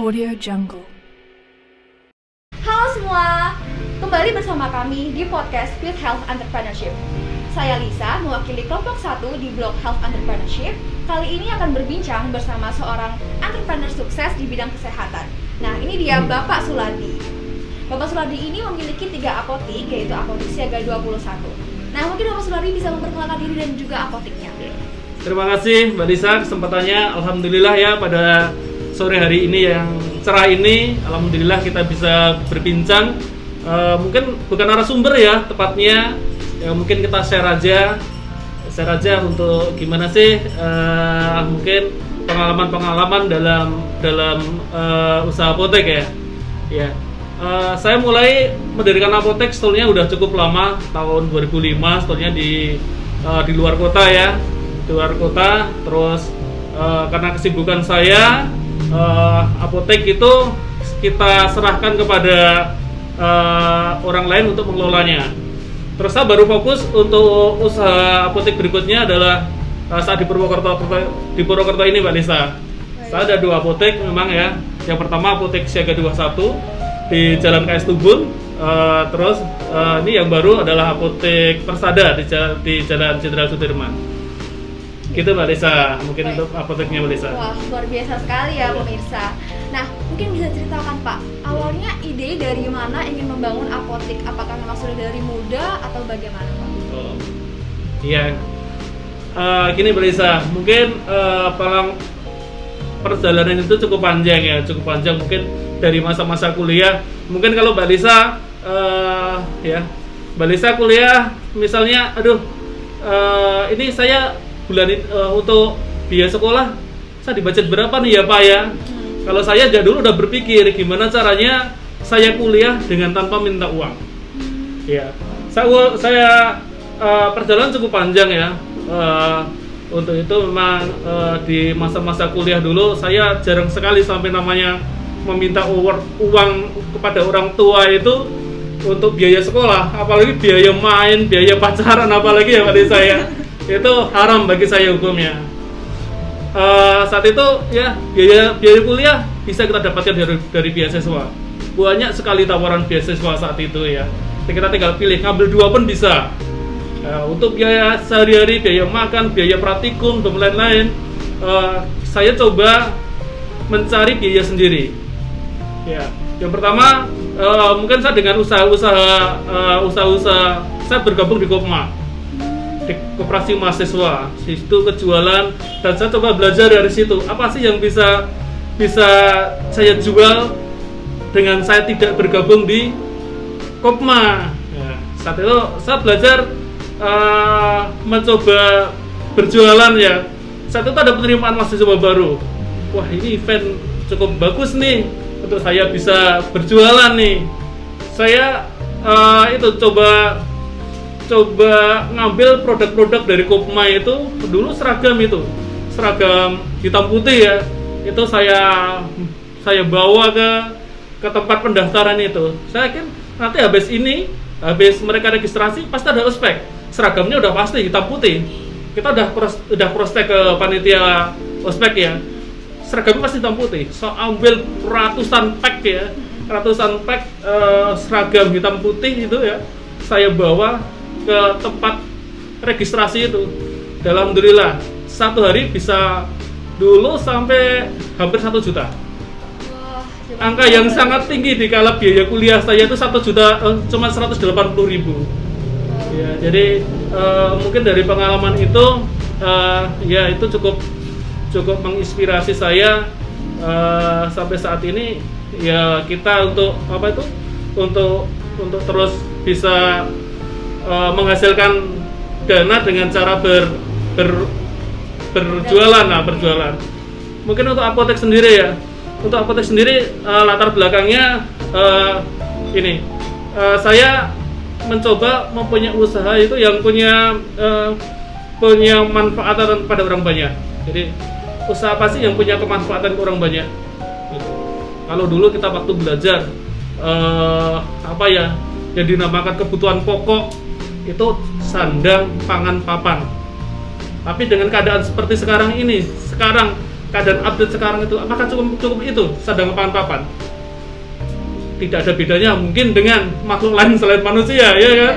Audio Jungle. Halo semua, kembali bersama kami di podcast With Health Entrepreneurship. Saya Lisa, mewakili kelompok 1 di blog Health Entrepreneurship. Kali ini akan berbincang bersama seorang entrepreneur sukses di bidang kesehatan. Nah, ini dia Bapak Sulardi. Bapak Sulardi ini memiliki 3 apotik, yaitu Apotik Siaga 21. Nah, mungkin Bapak Sulardi bisa memperkenalkan diri dan juga apotiknya. Terima kasih Mbak Lisa kesempatannya. Alhamdulillah ya pada sore hari ini yang cerah ini, alhamdulillah kita bisa berbincang. Mungkin bukan narasumber ya tepatnya, ya mungkin kita share aja untuk gimana sih mungkin pengalaman dalam usaha apotek ya. Ya, saya mulai mendirikan apotek sebetulnya udah cukup lama, tahun 2005 sebetulnya di luar kota ya. Di luar kota, terus karena kesibukan saya, apotek itu kita serahkan kepada orang lain untuk mengelolanya. Terus saya baru fokus untuk usaha apotek berikutnya adalah saat di Purwokerto ini Mbak Lisa. Saya ada 2 apotek memang ya. Yang pertama Apotek Siaga 21 di Jalan KS Tubun. Terus ini yang baru adalah Apotek Persada di Jalan Jenderal Sudirman. Gitu Mbak Lisa, mungkin Baik. untuk apoteknya Mbak Lisa. Wah, luar biasa sekali ya pemirsa. Nah, mungkin bisa ceritakan Pak, awalnya ide dari mana ingin membangun apotek? Apakah memang sudah dari muda atau bagaimana Pak? Oh, iya. Gini Mbak Lisa, mungkin perjalanan itu cukup panjang ya, mungkin dari masa-masa kuliah. Mungkin kalau Mbak Lisa, Mbak Lisa kuliah, misalnya, ini saya untuk biaya sekolah saya dibajet berapa nih ya Pak ya. Kalau saya dulu udah berpikir gimana caranya saya kuliah dengan tanpa minta uang. Ya, saya perjalanan cukup panjang ya. Untuk itu memang di masa-masa kuliah dulu saya jarang sekali sampai namanya meminta uang kepada orang tua itu untuk biaya sekolah, apalagi biaya main, biaya pacaran, apalagi ya pada saya. Itu haram bagi saya hukumnya. Saat itu ya biaya kuliah bisa kita dapatkan dari beasiswa. Banyak sekali tawaran beasiswa saat itu ya. Kita tinggal pilih, ngambil 2 pun bisa. Untuk biaya sehari-hari, biaya makan, biaya praktikum dan lain-lain, saya coba mencari biaya sendiri. Ya, yang pertama mungkin saya dengan usaha-usaha saya bergabung di Kopma, di koperasi mahasiswa. Situ kejualan dan saya coba belajar dari situ. Apa sih yang bisa saya jual dengan saya tidak bergabung di Kopma. Ya, saat itu saya belajar mencoba berjualan ya. Saat itu ada penerimaan mahasiswa baru. Wah, ini event cukup bagus nih untuk saya bisa berjualan nih. Saya coba ngambil produk-produk dari Kopma itu. Dulu seragam hitam putih ya, itu saya bawa ke tempat pendaftaran itu. Saya yakin nanti habis mereka registrasi pasti ada ospek, seragamnya udah pasti hitam putih. Kita udah cross check ke panitia ospek ya, seragamnya pasti hitam putih. So ambil ratusan pack seragam hitam putih itu ya, saya bawa ke tempat registrasi itu. Alhamdulillah 1 hari bisa dulu sampai hampir 1 juta. Wah, Angka yang sangat tinggi di kala biaya kuliah saya itu 1 juta cuma 180.000. Ya, jadi mungkin dari pengalaman itu ya itu cukup menginspirasi saya sampai saat ini ya. Kita untuk terus bisa menghasilkan dana dengan cara berjualan. Mungkin untuk apotek sendiri ya. Untuk apotek sendiri latar belakangnya saya mencoba mempunyai usaha itu yang punya manfaatan pada orang banyak. Jadi usaha apa sih yang punya kemanfaatan ke orang banyak? Gitu. Kalau dulu kita waktu belajar yang dinamakan kebutuhan pokok itu sandang, pangan, papan. Tapi dengan keadaan seperti sekarang ini, keadaan update sekarang itu apakah cukup itu sedang papan? Tidak ada bedanya mungkin dengan makhluk lain selain manusia, ya kan?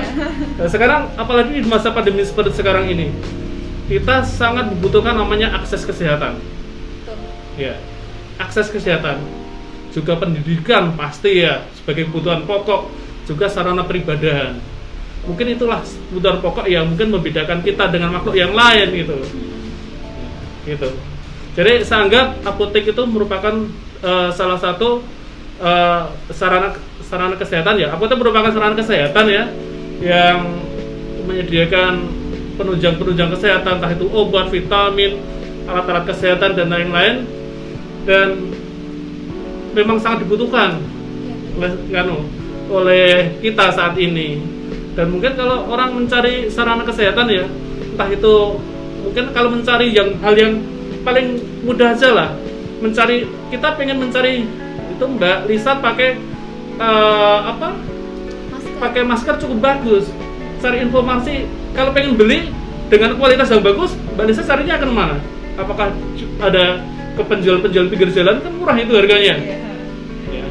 Nah, sekarang apalagi di masa pandemi seperti sekarang ini, kita sangat membutuhkan namanya akses kesehatan. Ya, akses kesehatan, juga pendidikan pasti ya sebagai kebutuhan pokok, juga sarana peribadahan. Mungkin itulah kebutuhan pokok yang mungkin membedakan kita dengan makhluk yang lain gitu. Gitu. Jadi saya anggap apotek itu merupakan salah satu sarana kesehatan ya. Apotek merupakan sarana kesehatan ya yang menyediakan penunjang kesehatan, entah itu obat, vitamin, alat-alat kesehatan dan lain-lain, dan memang sangat dibutuhkan oleh kita saat ini. Dan mungkin kalau orang mencari sarana kesehatan ya, entah itu mungkin kalau mencari hal yang paling mudah aja lah, kita pengen mencari itu Mbak Lisa pakai pakai masker cukup bagus, cari informasi kalau pengen beli dengan kualitas yang bagus, Mbak Lisa carinya akan mana? Apakah ada ke penjual pinggir jalan, kan murah itu harganya ya.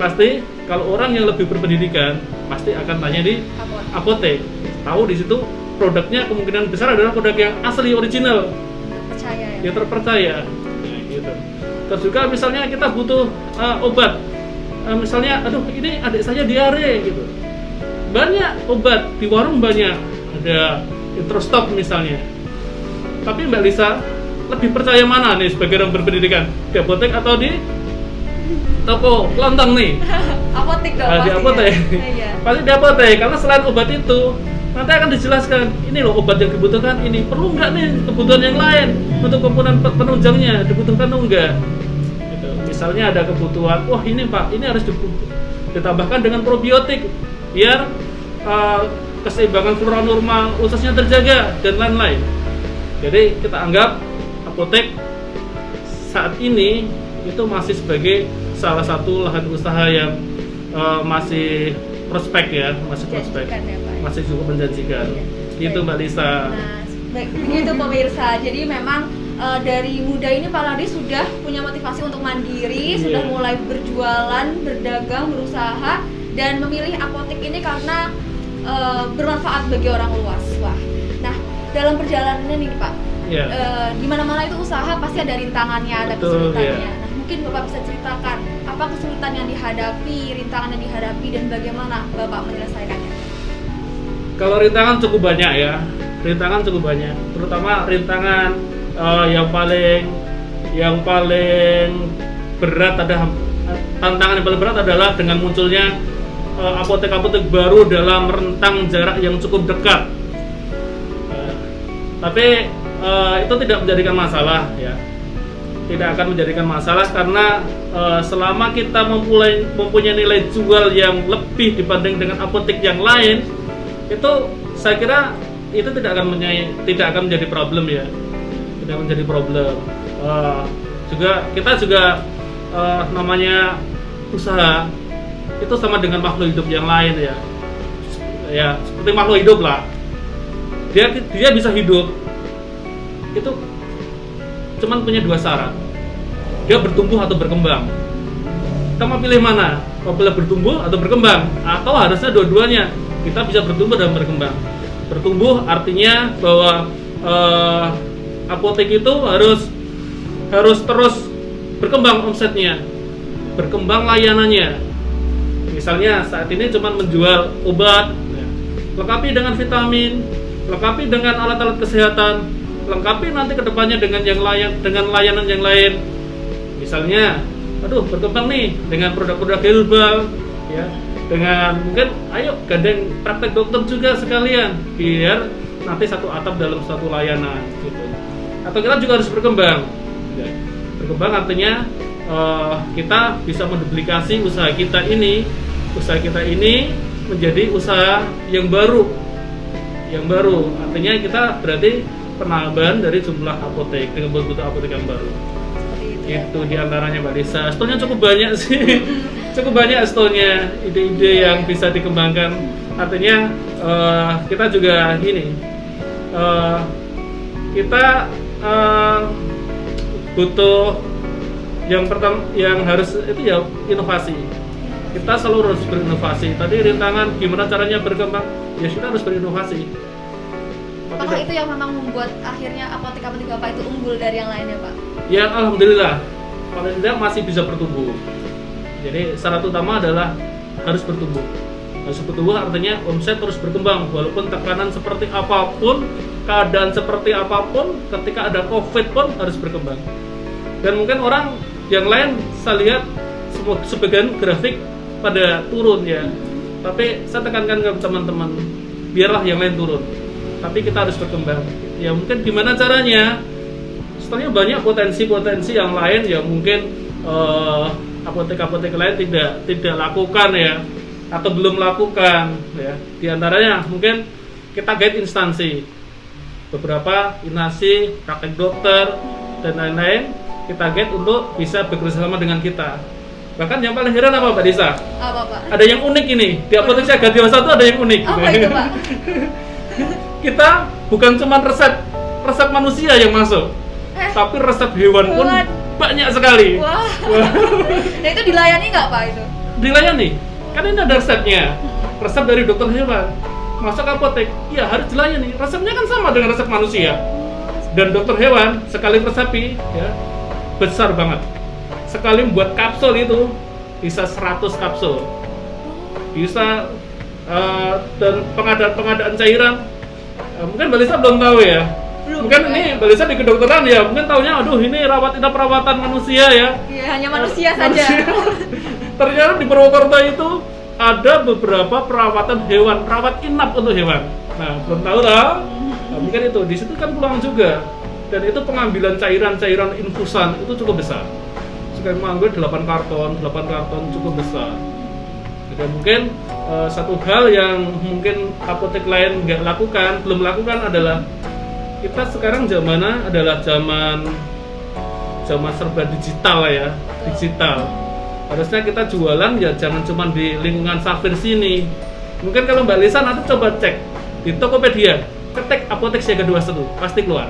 Pasti kalau orang yang lebih berpendidikan pasti akan tanya di apotek, tahu di situ produknya kemungkinan besar adalah produk yang asli original, terpercaya ya, gitu. Terus juga misalnya kita butuh obat, misalnya aduh ini adik saya diare gitu, banyak obat di warung, banyak ada Introstop misalnya, tapi Mbak Lisa lebih percaya mana nih sebagai orang berpendidikan, di apotek atau di toko kelontong nih? Apotek dong. Di apotek. Iya. Pasti di apotek, karena selain obat itu nanti akan dijelaskan ini loh obat yang dibutuhkan ini, perlu nggak nih kebutuhan yang lain untuk komponen penunjangnya dibutuhkan atau enggak gitu. Misalnya ada kebutuhan, wah ini Pak, ini harus ditambahkan dengan probiotik biar keseimbangan flora normal ususnya terjaga dan lain-lain. Jadi kita anggap apotek saat ini itu masih sebagai salah satu lahan usaha yang masih prospek ya, masih cukup menjanjikan. Gitu Mbak Lisa. Nah, begitu pemirsa. Jadi memang dari muda ini Pak Ladi sudah punya motivasi untuk mandiri, sudah mulai berjualan, berdagang, berusaha, dan memilih apotek ini karena bermanfaat bagi orang luas. Wah, nah dalam perjalanannya nih Pak, di mana-mana itu usaha pasti ada rintangannya, ada kesulitannya. Nah, mungkin Bapak bisa ceritakan apa kesulitan yang dihadapi, rintangan yang dihadapi, dan bagaimana Bapak menyelesaikannya? Kalau rintangan cukup banyak ya, terutama rintangan yang paling berat, tantangan yang paling berat adalah dengan munculnya apotek-apotek baru dalam rentang jarak yang cukup dekat. Tapi itu tidak menjadikan masalah ya, tidak akan menjadikan masalah karena selama kita mempunyai nilai jual yang lebih dibanding dengan apotek yang lain, itu saya kira itu tidak akan menjadi problem ya, tidak menjadi problem. Kita juga namanya usaha itu sama dengan makhluk hidup yang lain ya seperti makhluk hidup lah, dia bisa hidup itu cuman punya dua syarat, dia bertumbuh atau berkembang. Kita mau pilih mana? Mau pilih bertumbuh atau berkembang? Atau harusnya dua-duanya, kita bisa bertumbuh dan berkembang. Bertumbuh artinya bahwa apotek itu harus terus berkembang omsetnya, berkembang layanannya. Misalnya saat ini cuma menjual obat, lengkapi dengan vitamin, lengkapi dengan alat-alat kesehatan, lengkapi nanti kedepannya dengan layanan yang lain. Misalnya, berkembang nih dengan produk-produk herbal, ya, dengan mungkin ayo gandeng praktek dokter juga sekalian, biar nanti satu atap dalam satu layanan, gitu. Atau kita juga harus berkembang. Berkembang artinya kita bisa menduplikasi usaha kita ini menjadi usaha yang baru. Artinya kita berarti penambahan dari jumlah apotek dengan bentuk apotek yang baru. Itu diantaranya Mbak Lisa. Stolnya cukup banyak sih, cukup banyak stolnya, ide-ide yang bisa dikembangkan. Artinya kita juga butuh yang pertama yang harus itu ya inovasi. Kita selalu harus berinovasi. Tadi rintangan gimana caranya berkembang, ya kita harus berinovasi. Apakah itu yang memang membuat akhirnya apotek-apotek Bapak itu unggul dari yang lainnya, Pak? Ya alhamdulillah, paling tidak masih bisa bertumbuh. Jadi syarat utama adalah harus bertumbuh. Harus bertumbuh artinya omset terus berkembang walaupun tekanan seperti apapun, keadaan seperti apapun, ketika ada COVID pun harus berkembang. Dan mungkin orang yang lain saya lihat sebagian grafik pada turun ya. Tapi saya tekankan ke teman-teman, biarlah yang lain turun. Tapi kita harus berkembang. Ya mungkin gimana caranya? Setelahnya banyak potensi-potensi yang lain yang mungkin apotek-apotek lain tidak lakukan ya, atau belum lakukan ya. Di antaranya mungkin kita guide instansi, beberapa instansi, praktek dokter dan lain-lain kita guide untuk bisa bekerjasama dengan kita. Bahkan yang paling heran apa Mbak Disa? Apa, Pak? Ada yang unik ini, di apotek Siaga Dewasa itu ada yang unik. Apa itu, Pak? Kita bukan cuma resep manusia yang masuk, tapi resep hewan pun banyak sekali. Wah. Nah itu dilayani nggak, Pak, itu? Dilayani, kan ini ada resepnya. Resep dari dokter hewan masuk apotek, ya harus dilayani. Resepnya kan sama dengan resep manusia. Dan dokter hewan sekali resepi ya besar banget. Sekali membuat kapsul itu bisa 100 kapsul. Bisa dan pengadaan cairan. Mungkin Mbak Lisa belum tahu ya. Mungkin ini Mbak Lisa di kedokteran ya, mungkin taunya aduh ini perawatan manusia ya. Iya, hanya manusia saja. Ternyata di Purwokerto itu ada beberapa perawatan hewan, rawat inap untuk hewan. Nah, belum tahu lah. Nah, mungkin itu di situ kan peluang juga. Dan itu pengambilan cairan infusan itu cukup besar. Sekarang mengambil 8 karton cukup besar. Dan mungkin satu hal yang mungkin apotek lain belum lakukan adalah kita sekarang zamannya adalah zaman serba digital ya, digital. Harusnya kita jualan ya jangan cuma di lingkungan Safir sini. Mungkin kalau Mbak Lisa nanti coba cek di Tokopedia, ketik apotek Siaga Dewasa pasti keluar.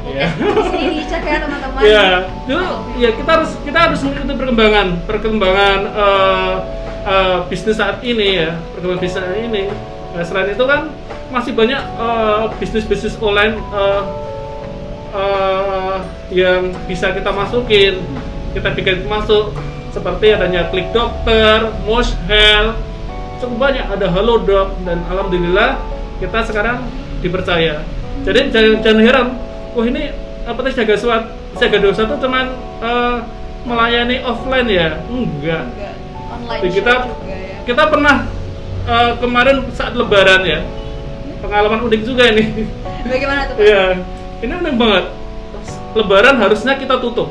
Ya. Di sini dicek ya teman-teman. Ya, ya kita harus mengikuti perkembangan bisnis saat ini ya, perkembangan bisnis saat ini. Nah, selain itu kan masih banyak bisnis online yang bisa kita masukin, kita bikin masuk seperti adanya Klik Dokter, Mosh Health, cukup banyak, ada Halodoc, dan alhamdulillah kita sekarang dipercaya. Jadi jangan heran, wah ini apotek Siaga Dewasa itu cuman melayani offline ya? Enggak. Online kita juga, ya. Kita pernah kemarin saat Lebaran ya, pengalaman unik juga ini. Bagaimana tuh, Pak? Iya, ini unik banget. Lebaran harusnya kita tutup.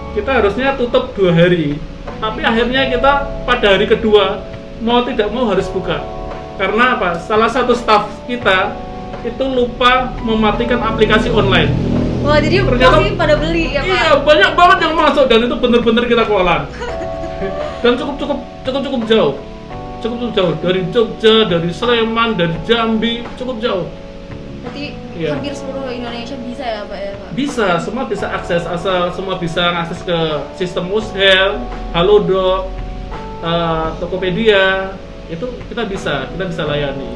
Kita harusnya tutup 2 hari, tapi akhirnya kita pada hari kedua mau tidak mau harus buka. Karena apa? Salah satu staf kita itu lupa mematikan aplikasi online. Wah, jadi ternyata pasti pada beli ya, Pak? Iya, banyak banget yang masuk dan itu benar-benar kita kewalahan. Dan cukup jauh. Cukup jauh dari Jogja, dari Sleman, dari Jambi, cukup jauh. Berarti Iya. hampir seluruh Indonesia bisa ya, Pak ya, Pak? Bisa, semua bisa akses, asal semua bisa akses ke sistem Mosh Health, Halodoc, Tokopedia, itu kita bisa layani.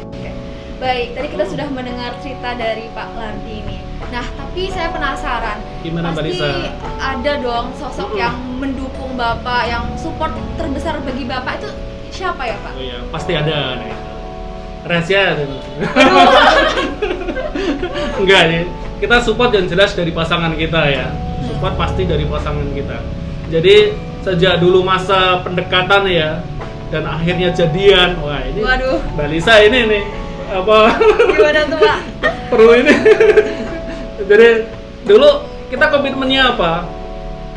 Oke. Baik, tadi kita sudah mendengar cerita dari Pak Lardi ini. Nah, tapi saya penasaran. Gimana, Mbak Pasti Lisa? ada dong sosok yang mendukung Bapak, yang support terbesar bagi Bapak itu siapa ya, Pak? Oh iya, pasti ada. Nah, itu. Rahasia. Enggak ya. Kita support yang jelas dari pasangan kita ya. Support pasti dari pasangan kita. Jadi sejak dulu masa pendekatan ya dan akhirnya jadian. Wah, ini Waduh. Mbak Lisa ini nih apa Gimana tuh, Pak? perlu ini. Jadi dulu kita komitmennya apa?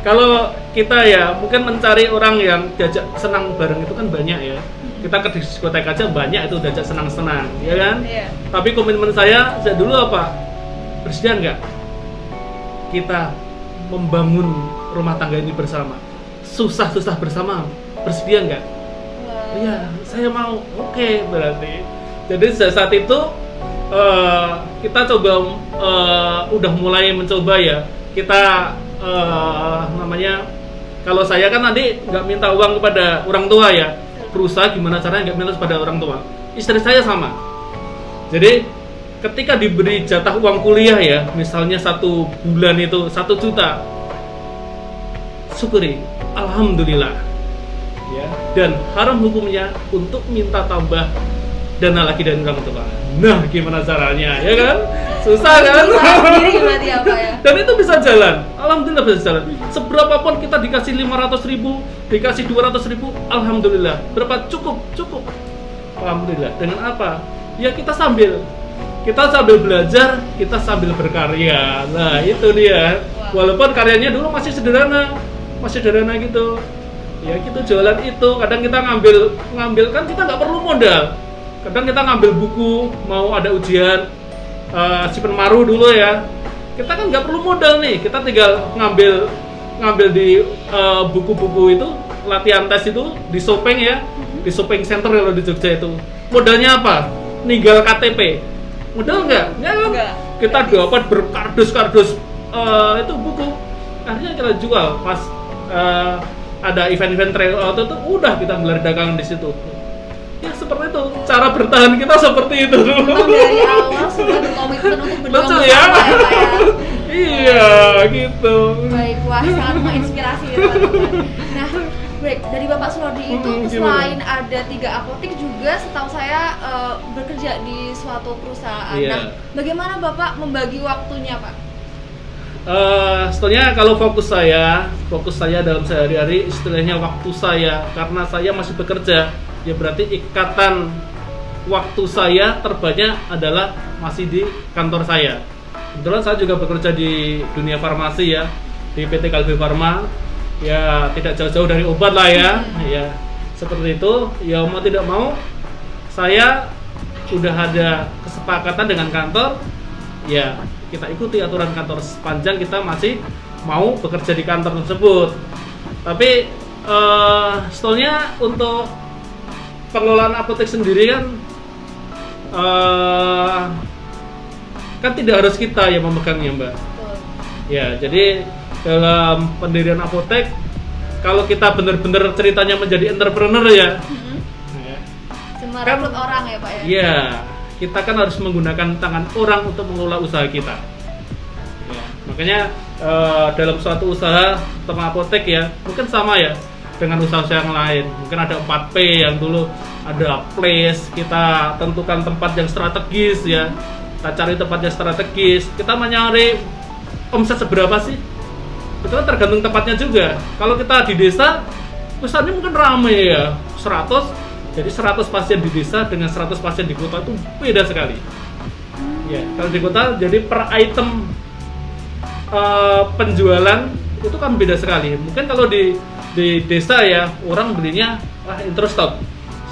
Kalau kita ya mungkin mencari orang yang diajak senang bareng itu kan banyak ya. Kita ke diskotek aja banyak itu diajak senang-senang, ya kan? Iya. Tapi komitmen saya dulu apa? Bersedia nggak kita membangun rumah tangga ini bersama? Susah-susah bersama, bersedia nggak? Wah. Iya, saya mau. Oke, berarti. Jadi saat itu kita coba udah mulai mencoba ya. Kita namanya, kalau saya kan nanti nggak minta uang kepada orang tua ya, berusaha gimana caranya nggak minta kepada orang tua. Istri saya sama. Jadi ketika diberi jatah uang kuliah ya, misalnya 1 bulan itu 1 juta, syukuri, alhamdulillah ya. Dan haram hukumnya untuk minta tambah dana lagi dari orang tua. Nah, gimana caranya, ya kan? Susah kan? Berarti apa ya? Dan itu bisa jalan, alhamdulillah bisa jalan. Seberapapun kita dikasih 500.000, dikasih 200.000, alhamdulillah. Berapa? Cukup, alhamdulillah. Dengan apa? Ya kita sambil belajar, kita sambil berkarya. Nah, itu dia. Walaupun karyanya dulu masih sederhana gitu. Ya gitu, jualan itu. Kadang kita ngambil kan kita nggak perlu modal. Kadang kita ngambil buku, mau ada ujian Sipen Maru dulu ya. Kita kan nggak perlu modal nih. Kita tinggal ngambil di buku-buku itu, latihan tes itu di Sopeng ya, di Sopeng Center kalau di Jogja itu. Modalnya apa? Ninggal KTP. Modal nggak? Nggak. Kita dapat berkardus-kardus itu buku. Akhirnya kita jual pas ada event-event trail out itu, udah kita gelar dagangan di situ. Ya seperti itu, cara bertahan kita seperti itu. Memang dari awal sudah berkomitmen untuk berjuang Betul bersama ya? Pak ya. Iya, gitu. Baik, wah sangat menginspirasi ya teman-teman. Nah, baik, dari Bapak Surodi itu selain ada 3 apotek juga setahu saya bekerja di suatu perusahaan. Iya. Nah, bagaimana Bapak membagi waktunya, Pak? Sebetulnya kalau fokus saya dalam sehari-hari, istilahnya waktu saya, karena saya masih bekerja, ya berarti ikatan waktu saya terbanyak adalah masih di kantor saya. Kebetulan saya juga bekerja di dunia farmasi ya, di PT Kalbe Farma. Ya tidak jauh-jauh dari obat lah ya. Ya seperti itu. Ya mau tidak mau, saya udah ada kesepakatan dengan kantor. Ya kita ikuti aturan kantor sepanjang kita masih mau bekerja di kantor tersebut. Tapi sebetulnya untuk pengelolaan apotek sendiri kan tidak harus kita yang memegangnya, Mbak. Betul. Ya, jadi dalam pendirian apotek, kalau kita benar-benar ceritanya menjadi entrepreneur ya, Cuma kan, rekrut orang ya, Pak ya? Iya, kita kan harus menggunakan tangan orang untuk mengelola usaha kita. Ya, makanya dalam suatu usaha terutama apotek ya, mungkin sama ya dengan usaha yang lain. Mungkin ada 4P yang dulu ada place, kita tentukan tempat yang strategis ya. Kita cari tempat yang strategis. Kita mencari omset seberapa sih? Itu kan tergantung tempatnya juga. Kalau kita di desa, pusatnya mungkin ramai ya, 100. Jadi 100 pasien di desa dengan 100 pasien di kota itu beda sekali. Ya, kalau di kota jadi per item penjualan itu kan beda sekali. Mungkin kalau di desa ya orang belinya intro stock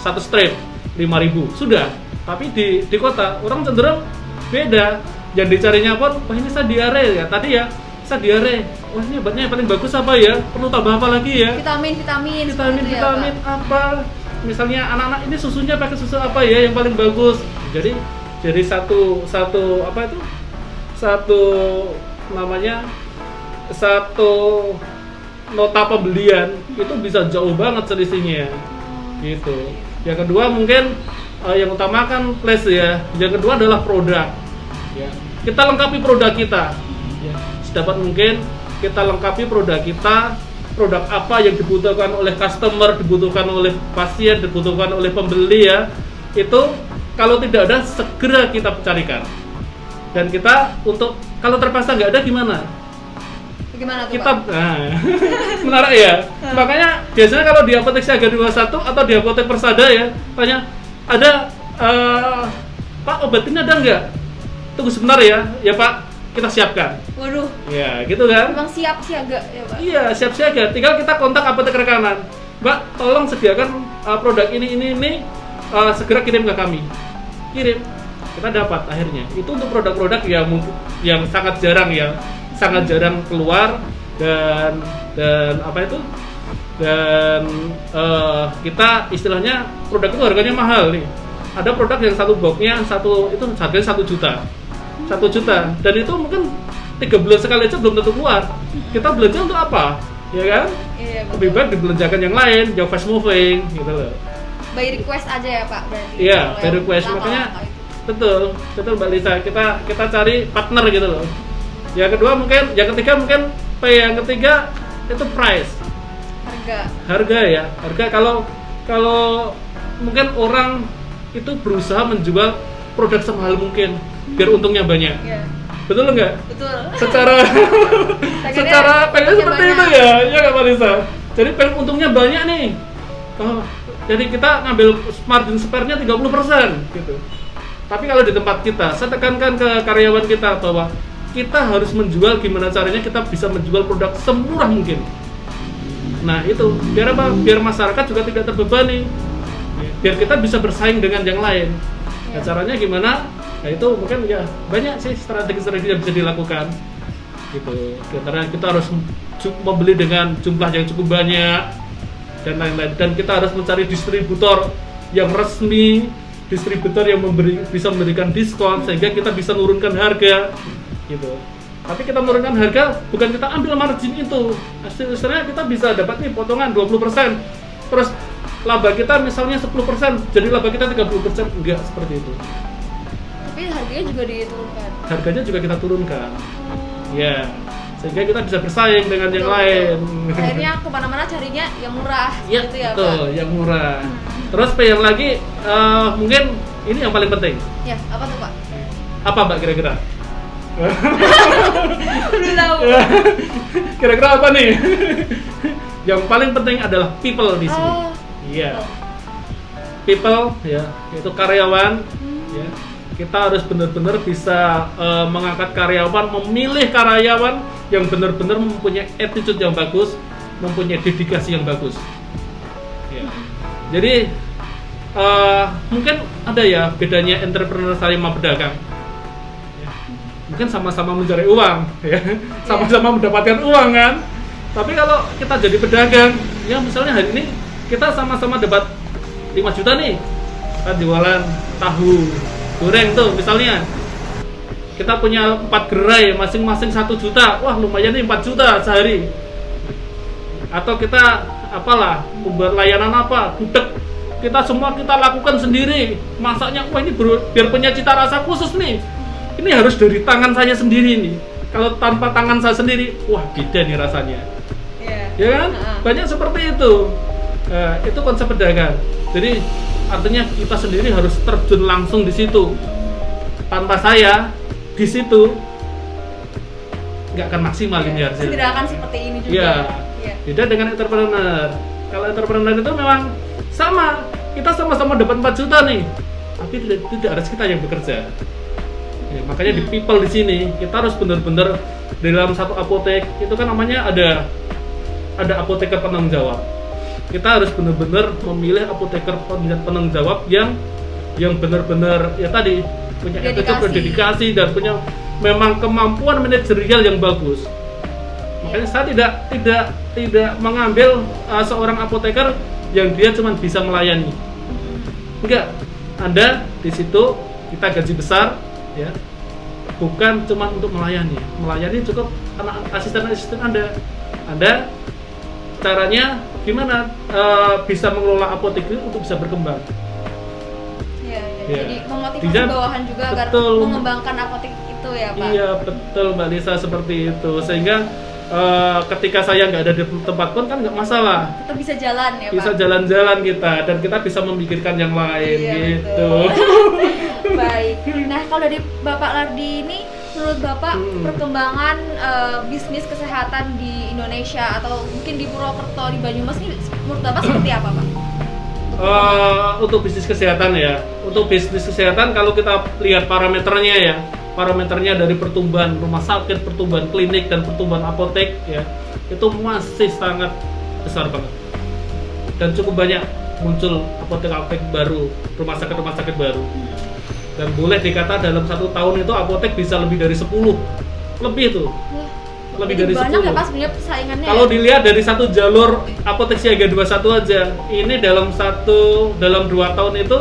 1 strip 5.000 sudah. Tapi di kota orang cenderung beda. Yang dicarinya pun, wah ini saya diare ya. Tadi ya saya diare. Wah ini obatnya yang paling bagus apa ya? Perlu tambah apa lagi ya? Vitamin apa? Misalnya anak-anak ini susunya pakai susu apa ya yang paling bagus? Jadi satu apa itu? Satu nota pembelian itu bisa jauh banget selisihnya. Gitu. Yang kedua mungkin yang utama kan place ya. Yang kedua adalah produk. Ya. Kita lengkapi produk kita. Ya. Sedapat mungkin kita lengkapi produk kita. Produk apa yang dibutuhkan oleh customer, dibutuhkan oleh pasien, dibutuhkan oleh pembeli ya. Itu kalau tidak ada segera kita carikan. Dan kita untuk kalau terpaksa nggak ada gimana? Gimana tuh, Kita Pak? menarik ya. Makanya biasanya kalau di apotek Siaga 21 atau di apotek Persada ya, tanya ada Pak obat ini ada nggak? Tunggu sebentar ya Pak, kita siapkan. Waduh. Ya gitu kan? Memang siap siaga ya, Pak? Iya, siap siaga. Tinggal kita kontak apotek rekanan. Mbak, tolong sediakan produk ini segera kirim ke kami. Kirim. Kita dapat akhirnya. Itu untuk produk-produk yang sangat jarang keluar dan apa itu? Dan kita istilahnya produk itu harganya mahal nih. Ada produk yang satu boxnya itu harganya 1 juta. 1 juta, dan itu mungkin 3 bulan sekali aja belum tentu keluar. Kita belanja untuk apa? Ya kan? Iya, betul. Lebih baik dibelanjakan yang lain, yang fast moving gitu loh. By request aja ya Pak berarti. Iya, Kalau by yang request. langkah-langkah Makanya itu. betul Mbak Lisa, kita cari partner gitu loh. Yang kedua mungkin, yang ketiga mungkin yang ketiga itu price. Harga ya. Harga kalau mungkin orang itu berusaha menjual produk semahal mungkin biar untungnya banyak. Iya. Betul nggak? Betul. Secara pengen seperti itu ya nggak Mbak Lisa? Jadi pengen untungnya banyak nih. Jadi kita ngambil margin spare-nya 30% gitu. Tapi kalau di tempat kita, saya tekankan ke karyawan kita bahwa kita harus menjual, gimana caranya kita bisa menjual produk semurah mungkin. Nah itu, biar apa? Biar masyarakat juga tidak terbebani. Biar kita bisa bersaing dengan yang lain. Nah, caranya gimana? Nah itu mungkin ya banyak sih strategi-strategi yang bisa dilakukan. Gitu. Karena kita harus membeli dengan jumlah yang cukup banyak dan lain-lain. Dan kita harus mencari distributor yang resmi, distributor yang bisa memberikan diskon sehingga kita bisa menurunkan harga. Gitu. Tapi kita menurunkan harga bukan kita ambil margin itu. Hasilnya kita bisa dapat nih potongan 20%. Terus laba kita misalnya 10%, jadi laba kita 30%. Enggak seperti itu. Tapi harganya juga diturunkan. Harganya juga kita turunkan. Ya, sehingga kita bisa bersaing dengan yang lain. Akhirnya kemana-mana carinya yang murah, Iya, gitu ya betul, Pak. yang murah. Terus yang lagi mungkin ini yang paling penting. Ya, apa tuh Pak? Apa Mbak kira-kira? Udah tahu. Kira-kira apa nih? Yang paling penting adalah people di sini. Oh. Iya. People ya, yaitu karyawan ya. Kita harus benar-benar bisa mengangkat karyawan, memilih karyawan yang benar-benar mempunyai attitude yang bagus, mempunyai dedikasi yang bagus. Ya. Jadi mungkin ada ya bedanya entrepreneur sama pedagang. Ya. Mungkin sama-sama mencari uang, ya, sama-sama mendapatkan uang kan. Tapi kalau kita jadi pedagang, ya misalnya hari ini kita sama-sama dapat 5 juta nih, kita jualan tahu goreng tuh misalnya, kita punya 4 gerai masing-masing 1 juta, wah lumayan nih 4 juta sehari. Atau kita apalah membuat layanan apa, gudeg, kita semua kita lakukan sendiri, masaknya wah ini biar punya cita rasa khusus nih, ini harus dari tangan saya sendiri nih. Kalau tanpa tangan saya sendiri, wah beda nih rasanya. Ya kan? Banyak seperti itu. Itu konsep pedagang. Jadi artinya kita sendiri harus terjun langsung di situ. Tanpa saya di situ nggak akan maksimal ini hasilnya. Tidak akan seperti ini juga. Ya. Beda dengan entrepreneur. Kalau entrepreneur itu memang sama, kita sama-sama dapat 4 juta nih, tapi tidak harus kita yang bekerja. Ya, makanya di people di sini kita harus benar-benar di dalam satu apotek itu kan namanya ada apoteker penanggung jawab. Kita harus benar-benar memilih apoteker penanggung jawab yang benar-benar ya tadi punya dedikasi dan punya memang kemampuan manajerial yang bagus. Makanya saya tidak mengambil seorang apoteker yang dia cuma bisa melayani. Enggak, Anda di situ kita gaji besar ya. Bukan cuma untuk melayani. Melayani cukup asisten-asisten Anda caranya gimana bisa mengelola apotek itu untuk bisa berkembang. Ya. Ya. Jadi memotivasi bawahan juga agar mengembangkan apotek itu ya Pak. Iya betul Mbak Lisa, seperti itu. Sehingga ketika saya nggak ada di tempat pun kan nggak masalah. Kita bisa jalan ya Pak. Bisa jalan-jalan kita dan kita bisa memikirkan yang lain gitu. Baik. Nah kalau dari Bapak Lardi ini, menurut Bapak perkembangan bisnis kesehatan di Indonesia atau mungkin di Purwokerto, di Banyumas ini menurut Bapak seperti apa Pak? Untuk bisnis kesehatan ya, untuk bisnis kesehatan kalau kita lihat parameternya dari pertumbuhan rumah sakit, pertumbuhan klinik dan pertumbuhan apotek ya, itu masih sangat besar banget dan cukup banyak muncul apotek baru, rumah sakit baru. Dan boleh dikata dalam 1 tahun itu apotek bisa lebih dari 10 lebih tuh. Lebih dari 10. Banyak ya Pak sebenarnya persaingannya. Kalau dilihat dari satu jalur apotek siaga 21 aja, ini dalam 2 tahun itu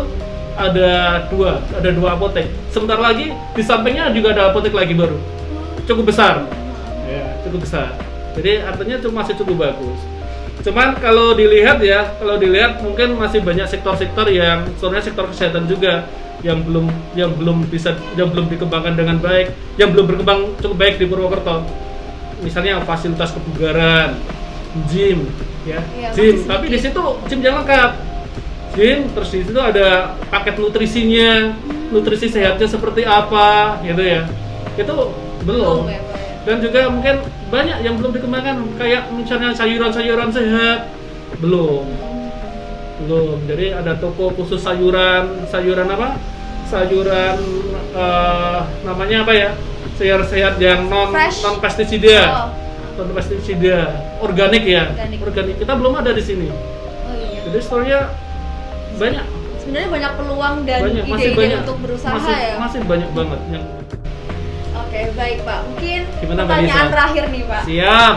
ada dua apotek. Sebentar lagi di sampingnya juga ada apotek lagi baru, cukup besar, ya cukup besar. Jadi artinya masih cukup bagus. Cuman kalau dilihat mungkin masih banyak sektor-sektor yang sebenarnya sektor kesehatan juga yang belum dikembangkan dengan baik, yang belum berkembang cukup baik di Purwokerto. Misalnya fasilitas kebugaran, gym, ya, gym. Tapi di situ gym yang lengkap, gym. Terus di situ ada paket nutrisinya, nutrisi sehatnya seperti apa, gitu ya. Itu belum. Ya, Pak, ya. Dan juga mungkin banyak yang belum dikembangkan, kayak misalnya sayuran-sayuran sehat, belum. Jadi ada toko khusus sayuran apa? Sayuran namanya apa ya? Sayur sehat yang non pestisida. Non pestisida, organik ya. Organik. Kita belum ada di sini. Oh iya. Jadi story-nya banyak. Sebenarnya banyak peluang dan Masih ide-ide banyak. untuk berusaha ya. Masih banyak banget yang. Oke, baik Pak. Mungkin Gimana, Mbak pertanyaan Lisa? terakhir nih Pak. Siap.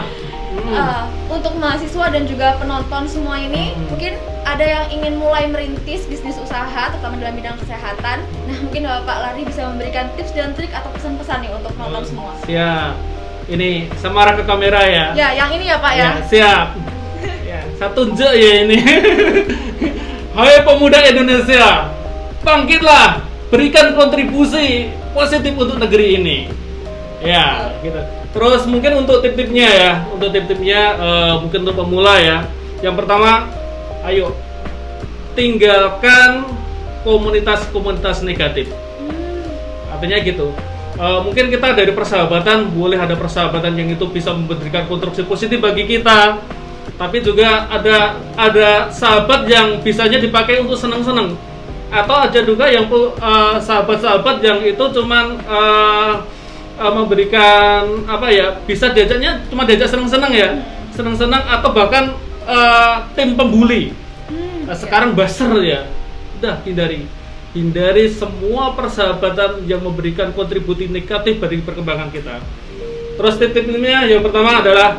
Untuk mahasiswa dan juga penonton semua ini, mungkin ada yang ingin mulai merintis bisnis usaha, terutama dalam bidang kesehatan. Nah, mungkin Bapak Lardi bisa memberikan tips dan trik atau pesan-pesan nih untuk penonton semua. Siap. Ini sama arah ke kamera ya. Ya, yang ini ya Pak ya. Siap. Ya, saya tunjuk ya ini. Hai pemuda Indonesia, bangkitlah, berikan kontribusi positif untuk negeri ini. Ya, gitu. Terus mungkin untuk tip-tipnya mungkin untuk pemula ya. Yang pertama, ayo tinggalkan komunitas-komunitas negatif. Artinya gitu. Mungkin kita dari persahabatan, boleh ada persahabatan yang itu bisa memberikan kontribusi positif bagi kita. Tapi juga ada sahabat yang bisanya dipakai untuk senang-senang. Atau ada juga yang sahabat-sahabat yang itu cuman memberikan apa ya, bisa diajaknya cuma diajak senang-senang ya, senang-senang atau bahkan tim pembuli. Sekarang buzzer ya, udah hindari semua persahabatan yang memberikan kontribusi negatif bagi perkembangan kita. Terus tip-tipnya yang pertama adalah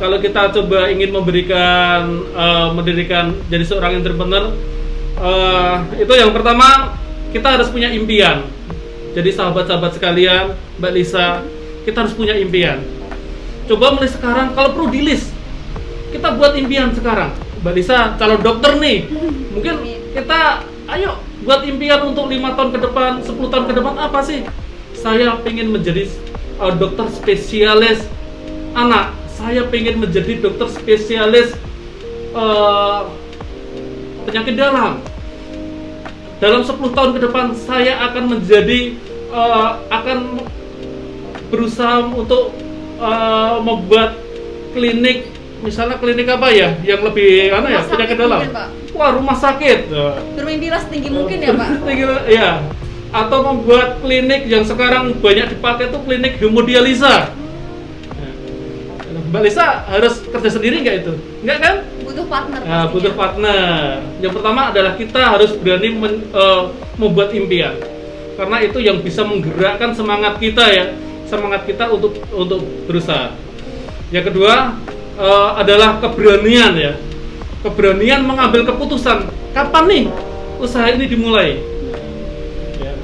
kalau kita coba ingin mendirikan jadi seorang entrepreneur, itu yang pertama kita harus punya impian. Jadi sahabat-sahabat sekalian, Mbak Lisa, kita harus punya impian. Coba mulai sekarang, kalau perlu di list, kita buat impian sekarang. Mbak Lisa, calon dokter nih, mungkin kita, ayo buat impian untuk 5 tahun ke depan, 10 tahun ke depan, apa sih? Saya pengen menjadi dokter spesialis anak. Saya pengen menjadi dokter spesialis penyakit dalam. Dalam 10 tahun ke depan saya akan akan berusaha untuk membuat klinik, misalnya klinik apa ya yang lebih penyakit dalam. Wah, rumah sakit. Bermimpilah setinggi mungkin ya Pak. Ya. Atau membuat klinik yang sekarang banyak dipakai itu klinik hemodialisa. Mbak Lisa harus kerja sendiri nggak itu? Nggak kan? Butuh partner. Nah, butuh partner. Yang pertama adalah kita harus berani membuat impian, karena itu yang bisa menggerakkan semangat kita ya, semangat kita untuk berusaha. Yang kedua adalah keberanian ya, keberanian mengambil keputusan. Kapan nih usaha ini dimulai? Ya.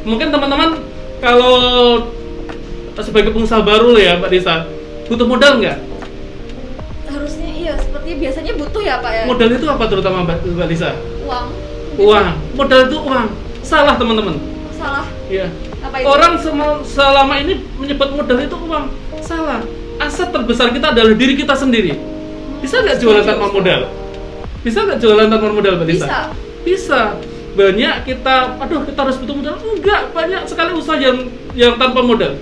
Mungkin teman-teman kalau sebagai pengusaha baru ya Mbak Lisa, butuh modal nggak? Harusnya iya, sepertinya biasanya butuh ya Pak ya. Modal itu apa terutama Mbak Lisa? Uang. Modal itu uang. Salah teman-teman. Salah. Iya. Apa itu? Orang selama ini menyebut modal itu uang. Salah. Aset terbesar kita adalah diri kita sendiri. Bisa nggak jualan tanpa modal? Bisa nggak jualan tanpa modal Mbak Lisa? Bisa. Banyak kita harus butuh modal. Enggak, banyak sekali usaha yang tanpa modal.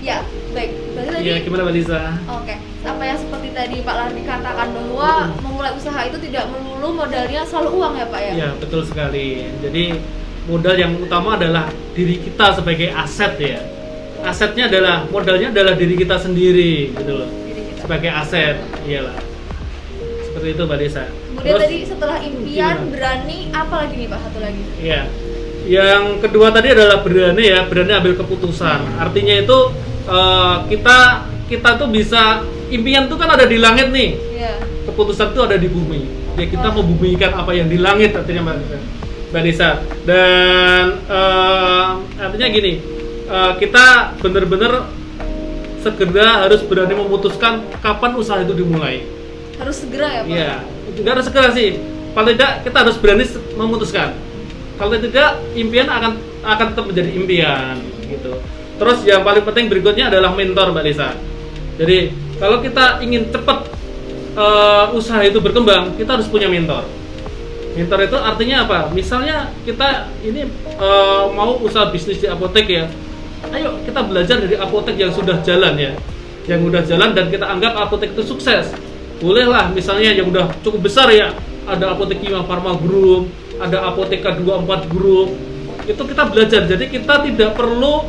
Ya, baik. Berarti tadi. Iya, gimana Mbak Lisa? Oke. Apa yang seperti tadi Pak Lardi katakan bahwa memulai usaha itu tidak melulu modalnya selalu uang ya Pak ya? Iya, betul sekali. Jadi modal yang utama adalah diri kita sebagai aset ya. Asetnya adalah, modalnya adalah diri kita sendiri gitu loh. Diri kita. Sebagai aset, iyalah. Seperti itu Mbak Lisa. Kemudian tadi setelah impian, berani, apa lagi nih Pak? Satu lagi. Iya. Yang kedua tadi adalah berani ambil keputusan. Artinya itu kita tuh bisa, impian tuh kan ada di langit nih. Iya. Keputusan tuh ada di bumi. Ya kita membumikan apa yang di langit artinya Mbak Lisa. Dan artinya gini, kita benar-benar segera harus berani memutuskan kapan usaha itu dimulai. Harus segera ya Pak? Iya, nggak harus segera sih. Paling tidak kita harus berani memutuskan. Kalau tidak, impian akan tetap menjadi impian gitu. Terus yang paling penting berikutnya adalah mentor Mbak Lisa. Jadi kalau kita ingin cepat usaha itu berkembang, kita harus punya mentor. Mentor itu artinya apa? Misalnya kita ini mau usaha bisnis di apotek ya, ayo kita belajar dari apotek yang sudah jalan ya, yang udah jalan dan kita anggap apotek itu sukses. Bolehlah misalnya yang udah cukup besar ya, ada apotek Kimia Pharma Group, ada apotek K24 Group, itu kita belajar. Jadi kita tidak perlu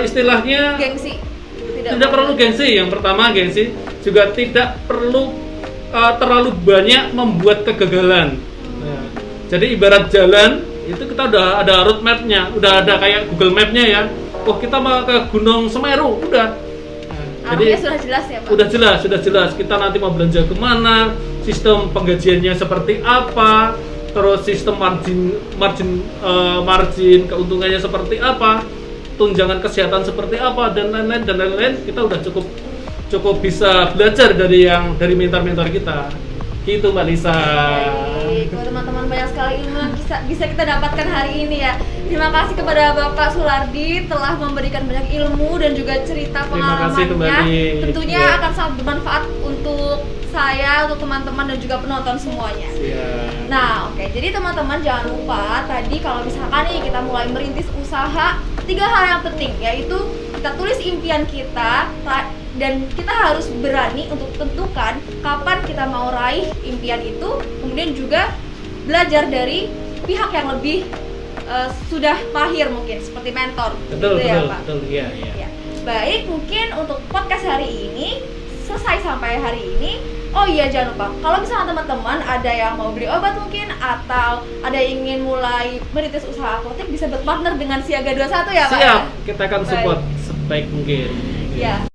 istilahnya Gengsi. Tidak perlu gengsi. Yang pertama gengsi, juga tidak perlu terlalu banyak membuat kegagalan. Nah, jadi ibarat jalan itu kita udah ada road map-nya, udah ada kayak Google Map-nya ya. Oh kita mau ke Gunung Semeru, udah. Nah, Artinya sudah jelas ya Pak? Sudah jelas. Kita nanti mau belanja kemana, sistem penggajiannya seperti apa, terus sistem margin keuntungannya seperti apa, tunjangan kesehatan seperti apa dan lain-lain. Kita udah cukup bisa belajar dari mentor-mentor kita gitu Mbak Lisa. Baik, teman-teman, banyak sekali ilmu yang bisa kita dapatkan hari ini ya. Terima kasih kepada Bapak Sulardi telah memberikan banyak ilmu dan juga cerita pengalamannya. Tentunya akan sangat bermanfaat untuk saya, untuk teman-teman dan juga penonton semuanya. Nah, oke. Jadi teman-teman jangan lupa tadi kalau misalkan nih kita mulai merintis usaha, 3 hal yang penting yaitu kita tulis impian kita dan kita harus berani untuk tentukan kapan kita mau raih impian itu, kemudian juga belajar dari pihak yang lebih sudah mahir mungkin seperti mentor. Betul, gitu ya, Pak? betul, iya. Ya. Baik, mungkin untuk podcast hari ini selesai sampai hari ini. Oh iya, jangan lupa kalau misalnya teman-teman ada yang mau beli obat mungkin atau ada yang ingin mulai merintis usaha apotek, bisa berpartner dengan Siaga 21 ya Pak? Siap, kita akan support sebaik mungkin. Ya.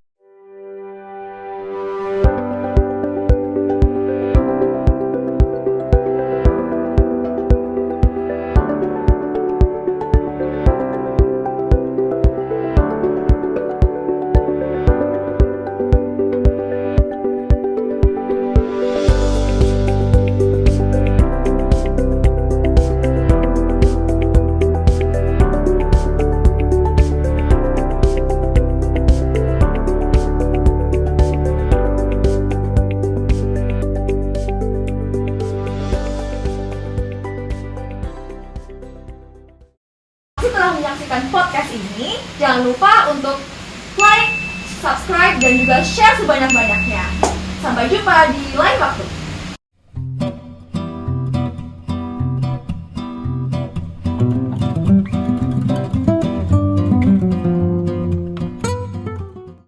Setelah menyaksikan podcast ini, jangan lupa untuk like, subscribe, dan juga share sebanyak-banyaknya. Sampai jumpa di lain waktu.